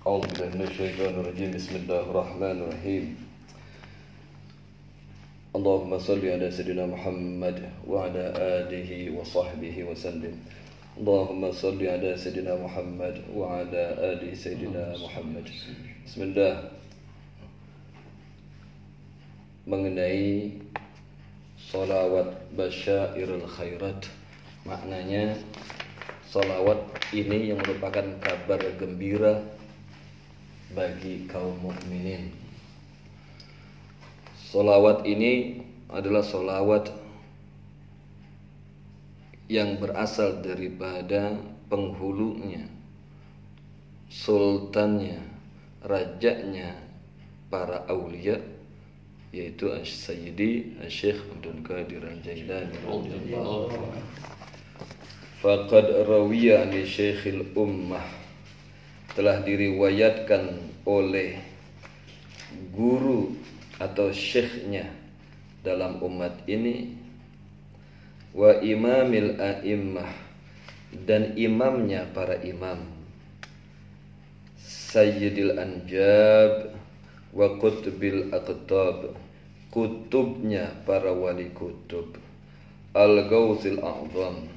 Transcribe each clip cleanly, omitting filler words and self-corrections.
أعوذ بالله من الشيطان الرجيم بسم الله الرحمن الرحيم اللهم صل على سيدنا محمد وعلى آله وصحبه وسلم اللهم صل على سيدنا محمد وعلى آل سيدنا محمد Bismillah. Mengenai sholawat basyairul khairat, maknanya sholawat ini yang merupakan kabar gembira bagi kaum mukminin. Sholawat ini adalah sholawat yang berasal daripada penghulunya, sultannya, rajanya para aulia, yaitu Sayyidi Syekh Abdul Qadir Al-Jailani radhiyallahu anhu. Faqad rawiya an Syekhil Ummah, telah diriwayatkan oleh guru atau syekhnya dalam umat ini, wa imamil a'immah, dan imamnya para imam, Sayyidil Anjab wa Qutbil Aqtab, kutubnya para wali kutub, Al-Ghawthil A'zam,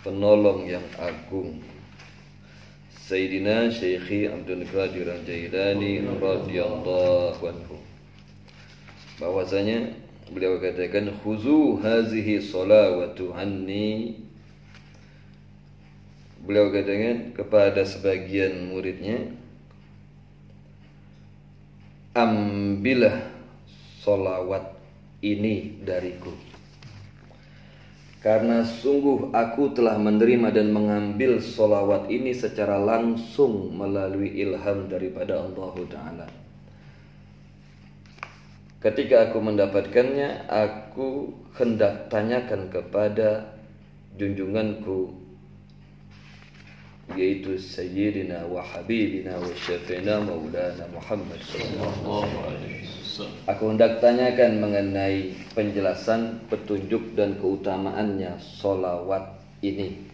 penolong yang agung, Sayyidina Syekhi Abdul Qadir Al-Jailani radhiyallahu anhu. Bahwasanya beliau katakan, khuzu hazihi sholawatu anni. Beliau katakan kepada sebagian muridnya, ambillah sholawat ini dariku, karena sungguh aku telah menerima dan mengambil sholawat ini secara langsung melalui ilham daripada Allah Ta'ala. Ketika aku mendapatkannya, aku hendak tanyakan kepada junjunganku, yaitu Sayyidina wa Habibina wa Syafi'ina Maulana Muhammad sallallahu alaihi wasallam. Aku hendak tanyakan mengenai penjelasan, petunjuk dan keutamaannya sholawat ini.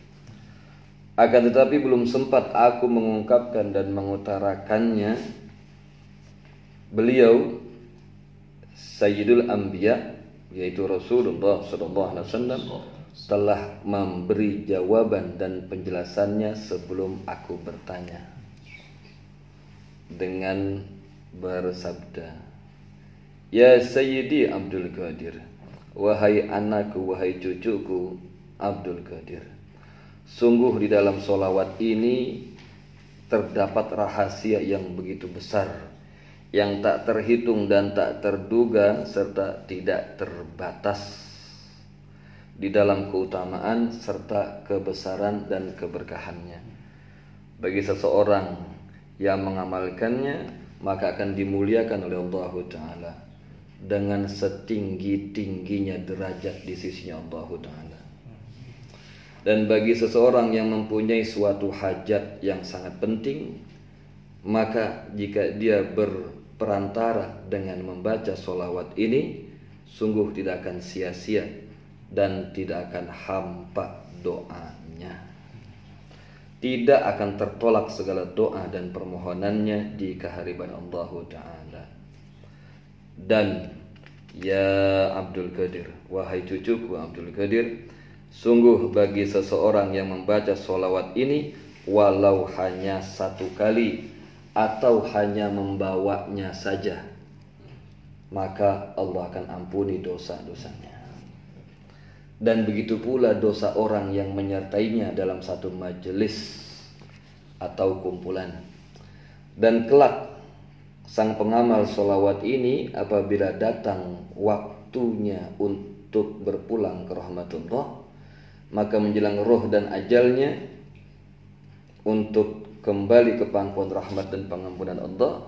Akan tetapi belum sempat aku mengungkapkan dan mengutarakannya, beliau Sayyidul Anbiya, yaitu Rasulullah sallallahu alaihi wasallam, telah memberi jawaban dan penjelasannya sebelum aku bertanya, dengan bersabda, ya Sayyidi Abdul Qadir, wahai anakku, wahai cucuku Abdul Qadir, sungguh di dalam sholawat ini terdapat rahasia yang begitu besar, yang tak terhitung dan tak terduga serta tidak terbatas di dalam keutamaan serta kebesaran dan keberkahannya. Bagi seseorang yang mengamalkannya, maka akan dimuliakan oleh Allah Ta'ala dengan setinggi-tingginya derajat di sisinya Allah Ta'ala. Dan bagi seseorang yang mempunyai suatu hajat yang sangat penting, maka jika dia berperantara dengan membaca sholawat ini, sungguh tidak akan sia-sia dan tidak akan hampa doanya. Tidak akan tertolak segala doa dan permohonannya di kehadiran Allah Ta'ala. Dan ya Abdul Qadir, wahai cucuku Abdul Qadir, sungguh bagi seseorang yang membaca sholawat ini, walau hanya satu kali atau hanya membawanya saja, maka Allah akan ampuni dosa-dosanya. Dan begitu pula dosa orang yang menyertainya dalam satu majelis atau kumpulan. Dan kelak sang pengamal sholawat ini, apabila datang waktunya untuk berpulang ke rahmatullah, maka menjelang roh dan ajalnya untuk kembali ke pangkuan rahmat dan pengampunan Allah,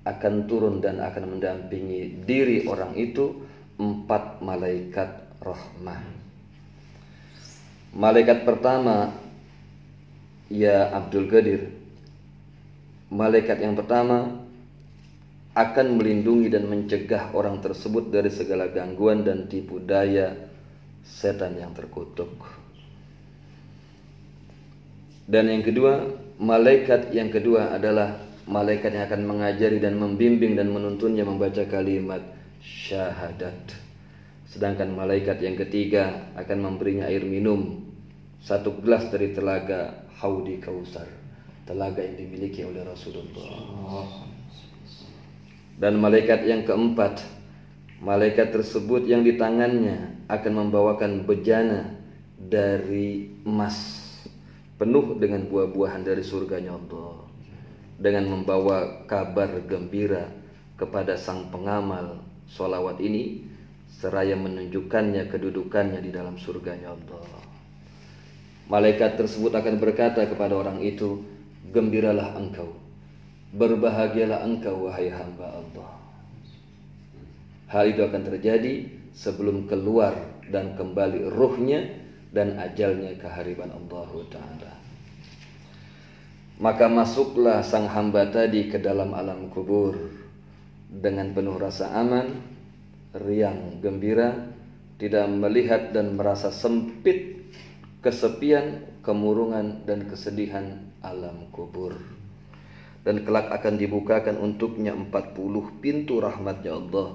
akan turun dan akan mendampingi diri orang itu 4 malaikat rahmah. Malaikat pertama, ya Abdul Qadir, malaikat yang pertama akan melindungi dan mencegah orang tersebut dari segala gangguan dan tipu daya setan yang terkutuk. Dan yang kedua, malaikat yang kedua adalah malaikat yang akan mengajari dan membimbing dan menuntunnya membaca kalimat syahadat. Sedangkan malaikat yang ketiga akan memberinya air minum 1 gelas dari telaga Haudi Kausar, telaga yang dimiliki oleh Rasulullah. Dan malaikat yang keempat, malaikat tersebut yang di tangannya akan membawakan bejana dari emas penuh dengan buah-buahan dari surganya Allah, dengan membawa kabar gembira kepada sang pengamal sholawat ini, seraya menunjukkannya kedudukannya di dalam surganya Allah. Malaikat tersebut akan berkata kepada orang itu, gembiralah engkau, berbahagialah engkau wahai hamba Allah. Hal itu akan terjadi sebelum keluar dan kembali ruhnya dan ajalnya ke hadirat Allah Ta'ala. Maka masuklah sang hamba tadi ke dalam alam kubur dengan penuh rasa aman, riang gembira, tidak melihat dan merasa sempit, kesepian, kemurungan dan kesedihan alam kubur. Dan kelak akan dibukakan untuknya 40 pintu rahmatnya Allah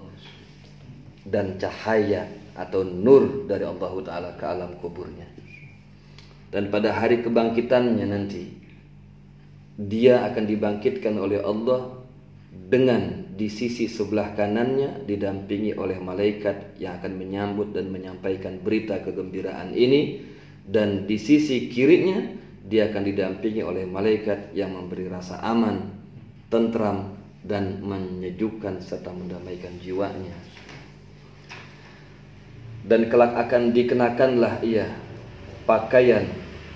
dan cahaya atau nur dari Allah Ta'ala ke alam kuburnya. Dan pada hari kebangkitannya nanti, dia akan dibangkitkan oleh Allah dengan di sisi sebelah kanannya didampingi oleh malaikat yang akan menyambut dan menyampaikan berita kegembiraan ini, dan di sisi kirinya dia akan didampingi oleh malaikat yang memberi rasa aman, tentram dan menyejukkan serta mendamaikan jiwanya. Dan kelak akan dikenakanlah ia pakaian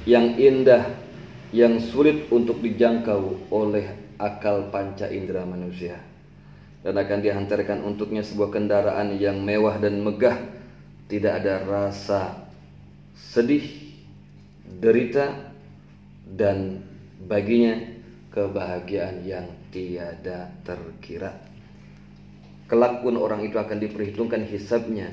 yang indah, yang sulit untuk dijangkau oleh akal panca indera manusia, dan akan dihantarkan untuknya sebuah kendaraan yang mewah dan megah, tidak ada rasa sedih, derita, dan baginya kebahagiaan yang tiada terkira. Kelak pun orang itu akan diperhitungkan hisabnya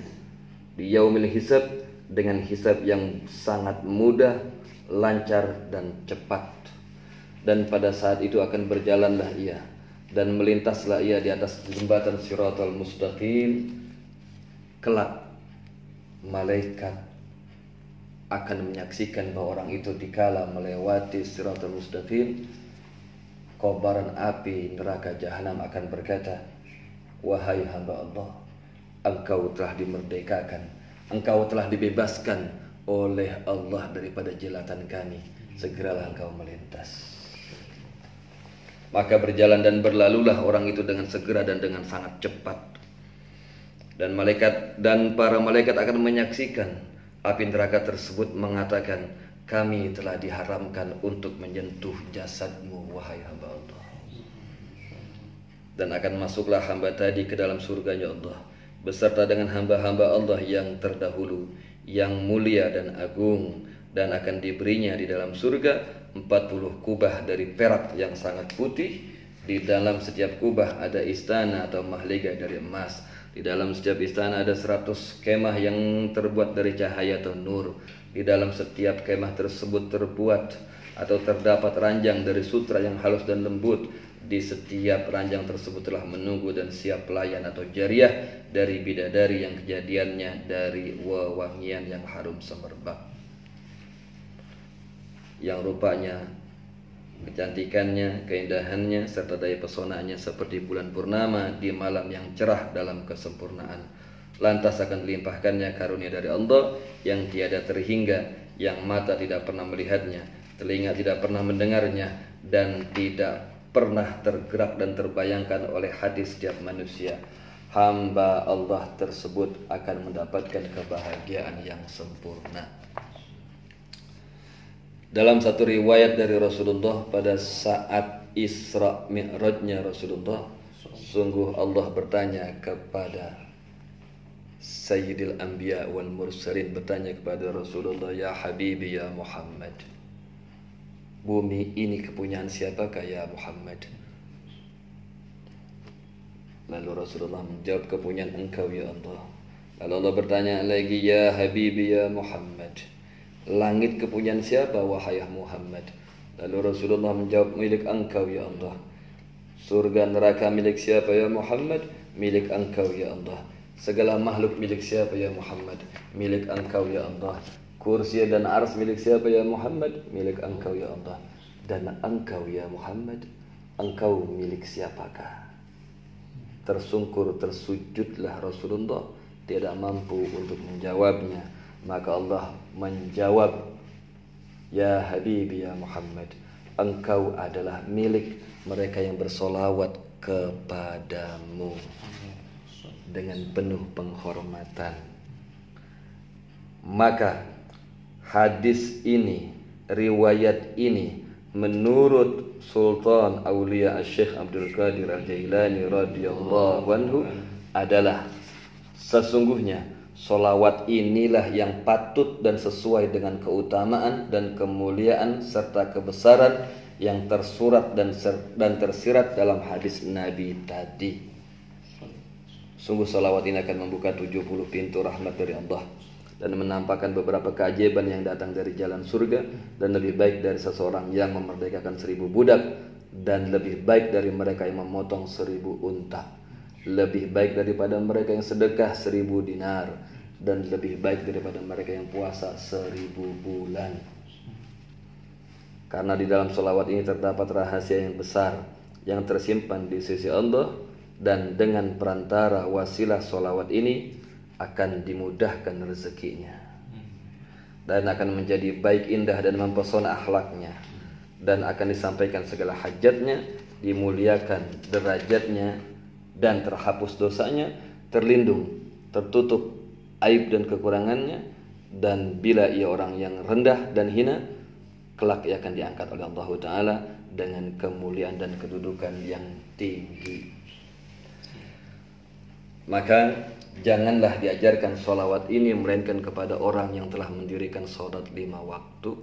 di yaumil hisab dengan hisab yang sangat mudah, lancar dan cepat. Dan pada saat itu akan berjalanlah ia dan melintaslah ia di atas jembatan Siratal Mustaqim. Kelak malaikat akan menyaksikan bahwa orang itu dikala melewati Siratal Mustaqim, kobaran api neraka jahanam akan berkata, wahai hamba Allah, engkau telah dimerdekakan, engkau telah dibebaskan oleh Allah daripada jelatan kami, segeralah engkau melintas. Maka berjalan dan berlalulah orang itu dengan segera dan dengan sangat cepat. Dan para malaikat akan menyaksikan api neraka tersebut mengatakan, kami telah diharamkan untuk menyentuh jasadmu wahai hamba Allah. Dan akan masuklah hamba tadi ke dalam surganya Allah beserta dengan hamba-hamba Allah yang terdahulu, yang mulia dan agung, dan akan diberinya di dalam surga 40 kubah dari perak yang sangat putih. Di dalam setiap kubah ada istana atau mahligai dari emas. Di dalam setiap istana ada 100 kemah yang terbuat dari cahaya atau nur. Di dalam setiap kemah tersebut terbuat atau terdapat ranjang dari sutra yang halus dan lembut. Di setiap ranjang tersebut telah menunggu dan siap pelayan atau jariah dari bidadari yang kejadiannya dari wewangian yang harum semerbak, yang rupanya, kecantikannya, keindahannya, serta daya pesonanya seperti bulan purnama di malam yang cerah dalam kesempurnaan. Lantas akan dilimpahkannya karunia dari Allah yang tiada terhingga, yang mata tidak pernah melihatnya, telinga tidak pernah mendengarnya, dan tidak pernah tergerak dan terbayangkan oleh hati setiap manusia. Hamba Allah tersebut akan mendapatkan kebahagiaan yang sempurna. Dalam satu riwayat dari Rasulullah pada saat Isra Mi'rajnya Rasulullah, sungguh Allah bertanya kepada Sayyidil Anbiya wal Mursalin, bertanya kepada Rasulullah, ya Habibi ya Muhammad, bumi ini kepunyaan siapakah ya Muhammad? Lalu Rasulullah menjawab, kepunyaan engkau ya Allah. Lalu Allah bertanya lagi, ya Habibi ya Muhammad, langit kepunyaan siapa wahai Muhammad? Lalu Rasulullah menjawab, milik engkau ya Allah. Surga neraka milik siapa ya Muhammad? Milik engkau ya Allah. Segala makhluk milik siapa ya Muhammad? Milik engkau ya Allah. Kursi dan ars milik siapa ya Muhammad? Milik engkau ya Allah. Dan engkau ya Muhammad, engkau milik siapakah? Tersungkur, tersujudlah Rasulullah, tidak mampu untuk menjawabnya. Maka Allah menjawab, ya Habibi ya Muhammad, engkau adalah milik mereka yang bersolawat kepadamu dengan penuh penghormatan. Maka hadis ini, riwayat ini, menurut Sultan Aulia Syekh Abdul Qadir Al-Jailani radhiyallahu anhu adalah sesungguhnya solawat inilah yang patut dan sesuai dengan keutamaan dan kemuliaan serta kebesaran yang tersurat dan tersirat dalam hadis Nabi tadi. Sungguh solawat ini akan membuka 70 pintu rahmat dari Allah dan menampakkan beberapa keajaiban yang datang dari jalan surga, dan lebih baik dari seseorang yang memerdekakan 1000 budak, dan lebih baik dari mereka yang memotong 1000 unta, lebih baik daripada mereka yang sedekah 1000 dinar, dan lebih baik daripada mereka yang puasa 1000 bulan. Karena di dalam solawat ini terdapat rahasia yang besar yang tersimpan di sisi Allah, dan dengan perantara wasilah solawat ini akan dimudahkan rezekinya, dan akan menjadi baik, indah, dan mempesona akhlaknya, dan akan disampaikan segala hajatnya, dimuliakan derajatnya, dan terhapus dosanya, terlindung, tertutup aib dan kekurangannya, dan bila ia orang yang rendah dan hina, kelak ia akan diangkat oleh Allah Ta'ala dengan kemuliaan dan kedudukan yang tinggi. Maka janganlah diajarkan solawat ini melainkan kepada orang yang telah mendirikan sholat 5 waktu,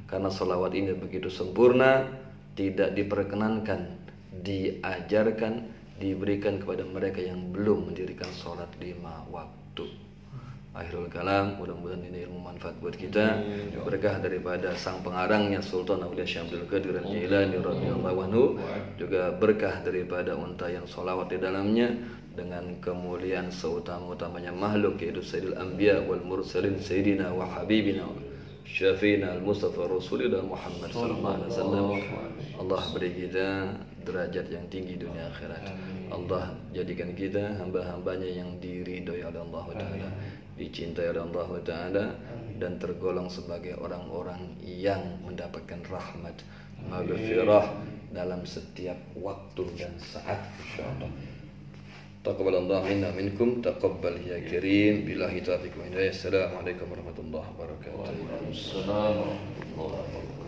karena solawat ini begitu sempurna, tidak diperkenankan, diajarkan, diberikan kepada mereka yang belum mendirikan sholat 5 waktu. Akhirul kalam, mudah-mudahan ini ilmu manfaat buat kita, berkah daripada sang pengarangnya Sultan Aulia Syekh Abdul Qadir Al-Jailani radhiyallahu anhu, juga berkah daripada unta yang solawat di dalamnya, dengan kemuliaan seutama-utamanya makhluk, yaitu Sayyidul Anbiya wal Mursalin, Sayyidina wa Habibina Syafi'ina al-Mustafa Rasulullah Muhammad sallallahu alaihi wasallam. Allah beri kita derajat yang tinggi dunia akhirat. Allah jadikan kita hamba-hambanya yang diridhoi oleh Allah Ta'ala, dicintai oleh Allah Ta'ala, dan tergolong sebagai orang-orang yang mendapatkan rahmat, maghfirah dalam setiap waktu dan saat, insyaallah. Taqabbalallahu minna minkum, taqabbal ya karim, billahi taufiq wa hidayah. Assalamualaikum warahmatullahi wabarakatuh. Waalaikumsalam warahmatullahi wabarakatuh.